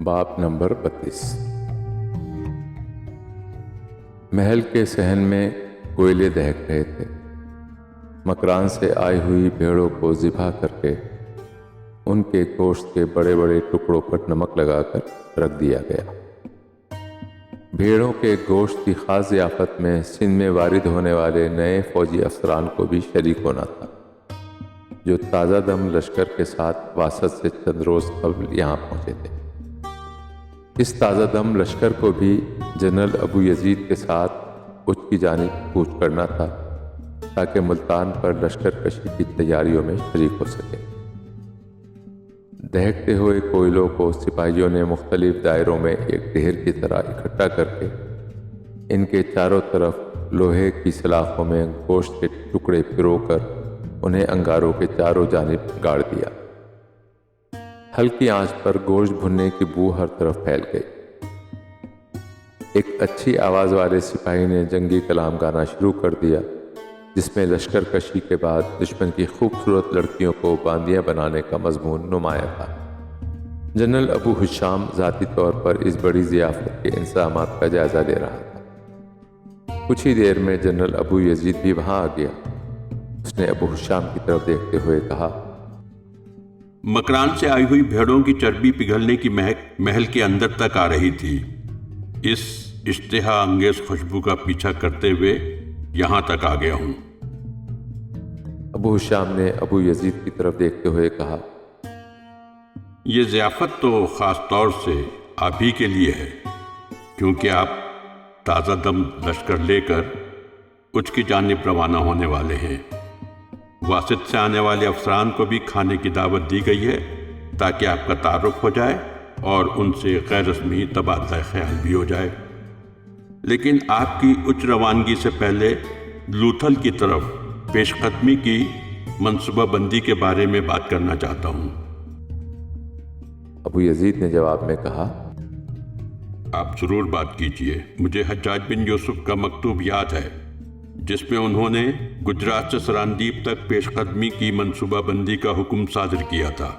باب نمبر 32۔ محل کے صحن میں کوئلے دہک رہے تھے۔ مکران سے آئی ہوئی بھیڑوں کو ذبح کر کے ان کے گوشت کے بڑے بڑے ٹکڑوں پر نمک لگا کر رکھ دیا گیا۔ بھیڑوں کے گوشت کی خاص ضیافت میں سندھ میں وارد ہونے والے نئے فوجی افسران کو بھی شریک ہونا تھا، جو تازہ دم لشکر کے ساتھ واسط سے چند روز قبل یہاں پہنچے تھے۔ اس تازہ دم لشکر کو بھی جنرل ابو یزید کے ساتھ کچھ کی جانب کوچ کرنا تھا، تاکہ ملتان پر لشکر کشی کی تیاریوں میں شریک ہو سکے۔ دہکتے ہوئے کوئلوں کو سپاہیوں نے مختلف دائروں میں ایک ڈھیر کی طرح اکٹھا کر کے ان کے چاروں طرف لوہے کی سلاخوں میں گوشت کے ٹکڑے پرو کر انہیں انگاروں کے چاروں جانب گاڑ دیا۔ ہلکی آنچ پر گوشت بھننے کی بو ہر طرف پھیل گئی۔ ایک اچھی آواز والے سپاہی نے جنگی کلام گانا شروع کر دیا، جس میں لشکر کشی کے بعد دشمن کی خوبصورت لڑکیوں کو باندیاں بنانے کا مضمون نمایاں تھا۔ جنرل ابو حشام ذاتی طور پر اس بڑی ضیافت کے انتظامات کا جائزہ لے رہا تھا۔ کچھ ہی دیر میں جنرل ابو یزید بھی وہاں آ گیا۔ اس نے ابو حشام کی طرف دیکھتے ہوئے کہا، مکران سے آئی ہوئی بھیڑوں کی چربی پگھلنے کی مہک محل کے اندر تک آ رہی تھی۔ اس اشتہا انگیز خوشبو کا پیچھا کرتے ہوئے یہاں تک آ گیا ہوں۔ ابو حشام نے ابو یزید کی طرف دیکھتے ہوئے کہا، یہ ضیافت تو خاص طور سے آپ ہی کے لیے ہے، کیونکہ آپ تازہ دم لشکر لے کر کچھ کی جانب روانہ ہونے والے ہیں۔ واسط سے آنے والے افسران کو بھی کھانے کی دعوت دی گئی ہے، تاکہ آپ کا تعارف ہو جائے اور ان سے غیر رسمی تبادلہ خیال بھی ہو جائے۔ لیکن آپ کی اچ روانگی سے پہلے لوتھل کی طرف پیش قدمی کی منصوبہ بندی کے بارے میں بات کرنا چاہتا ہوں۔ ابو یزید نے جواب میں کہا، آپ ضرور بات کیجئے۔ مجھے حجاج بن یوسف کا مکتوب یاد ہے، جس میں انہوں نے گجرات سے سراندیپ تک پیش قدمی کی منصوبہ بندی کا حکم صادر کیا تھا۔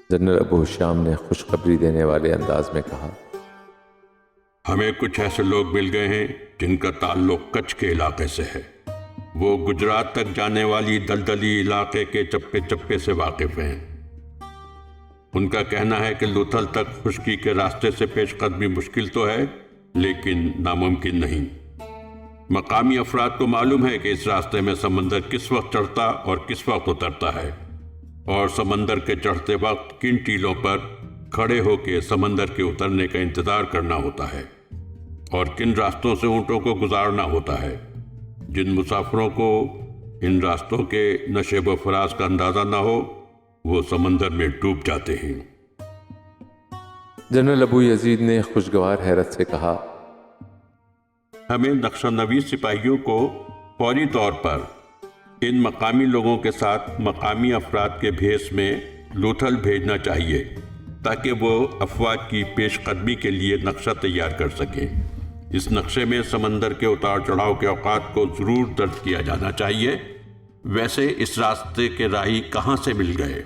جنرل ابو حشام نے خوشخبری دینے والے انداز میں کہا، ہمیں کچھ ایسے لوگ مل گئے ہیں جن کا تعلق کچھ کے علاقے سے ہے۔ وہ گجرات تک جانے والی دلدلی علاقے کے چپے چپے سے واقف ہیں۔ ان کا کہنا ہے کہ لوتھل تک خشکی کے راستے سے پیش قدمی مشکل تو ہے، لیکن ناممکن نہیں۔ مقامی افراد کو معلوم ہے کہ اس راستے میں سمندر کس وقت چڑھتا اور کس وقت اترتا ہے، اور سمندر کے چڑھتے وقت کن ٹیلوں پر کھڑے ہو کے سمندر کے اترنے کا انتظار کرنا ہوتا ہے، اور کن راستوں سے اونٹوں کو گزارنا ہوتا ہے۔ جن مسافروں کو ان راستوں کے نشیب و فراز کا اندازہ نہ ہو، وہ سمندر میں ڈوب جاتے ہیں۔ جنرل ابو یزید نے خوشگوار حیرت سے کہا، ہمیں نقشہ نویس سپاہیوں کو فوری طور پر ان مقامی لوگوں کے ساتھ مقامی افراد کے بھیس میں لوتھل بھیجنا چاہیے، تاکہ وہ افواج کی پیش قدمی کے لیے نقشہ تیار کر سکیں۔ اس نقشے میں سمندر کے اتار چڑھاؤ کے اوقات کو ضرور درج کیا جانا چاہیے۔ ویسے اس راستے کے راہی کہاں سے مل گئے؟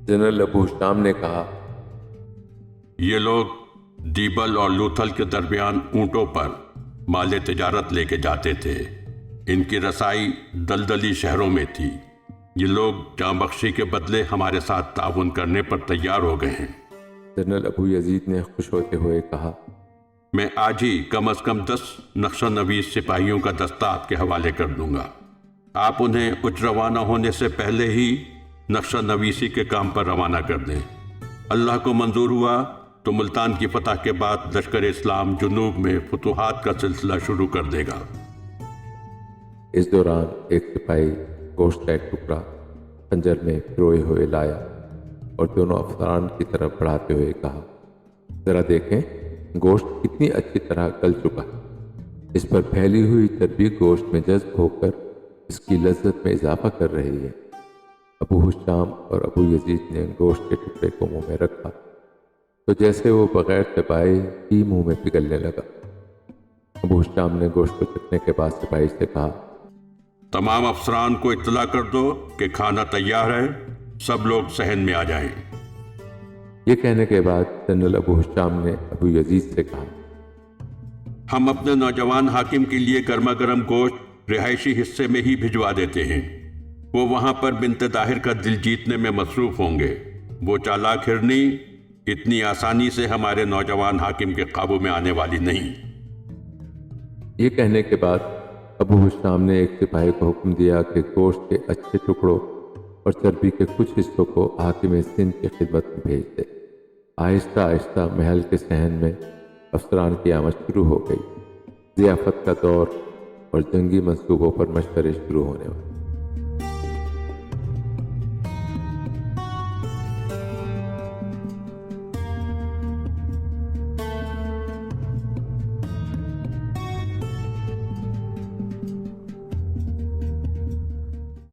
جنرل ابو حشام نے کہا، یہ لوگ دیبل اور لوتھل کے درمیان اونٹوں پر مال تجارت لے کے جاتے تھے۔ ان کی رسائی دلدلی شہروں میں تھی۔ یہ لوگ جاں بخشی کے بدلے ہمارے ساتھ تعاون کرنے پر تیار ہو گئے ہیں۔ جنرل ابو یزید نے خوش ہوتے ہوئے کہا، میں آج ہی کم از کم 10 نقشہ نویس سپاہیوں کا دستہ آپ کے حوالے کر دوں گا۔ آپ انہیں اچ روانہ ہونے سے پہلے ہی نقشہ نویسی کے کام پر روانہ کر دیں۔ اللہ کو منظور ہوا تو ملتان کی فتح کے بعد لشکر اسلام جنوب میں فتوحات کا سلسلہ شروع کر دے گا۔ اس دوران ایک سپاہی گوشت کا ایک ٹکڑا خنجر میں پروئے ہوئے لایا اور دونوں افسران کی طرف بڑھاتے ہوئے کہا، ذرا دیکھیں گوشت کتنی اچھی طرح گل چکا ہے۔ اس پر پھیلی ہوئی چربی گوشت میں جذب ہو کر اس کی لذت میں اضافہ کر رہی ہے۔ ابو حشام اور ابو یزید نے گوشت کے ٹکڑے کو منہ میں رکھا تو جیسے وہ بغیر چبائے ہی منہ میں پگھلنے لگا۔ ابو حشام نے گوشت کو چکھنے کے بعد سپاہی سے کہا، تمام افسران کو اطلاع کر دو کہ کھانا تیار ہے، سب لوگ صحن میں آ جائیں۔ یہ کہنے کے بعد جنرل ابو حشام نے ابو یزید سے کہا، ہم اپنے نوجوان حاکم کے لیے گرما گرم گوشت رہائشی حصے میں ہی بھجوا دیتے ہیں، وہ وہاں پر بنت طاہر کا دل جیتنے میں مصروف ہوں گے۔ وہ چالاک ہرنی اتنی آسانی سے ہمارے نوجوان حاکم کے قابو میں آنے والی نہیں۔ یہ کہنے کے بعد ابو حشام نے ایک سپاہی کو حکم دیا کہ گوشت کے اچھے ٹکڑوں اور چربی کے کچھ حصوں کو حاکم سندھ کی خدمت میں بھیج دے۔ آہستہ آہستہ محل کے صحن میں افسران کی آمد شروع ہو گئی۔ ضیافت کا دور اور جنگی منصوبوں پر مشورے شروع ہونے والے۔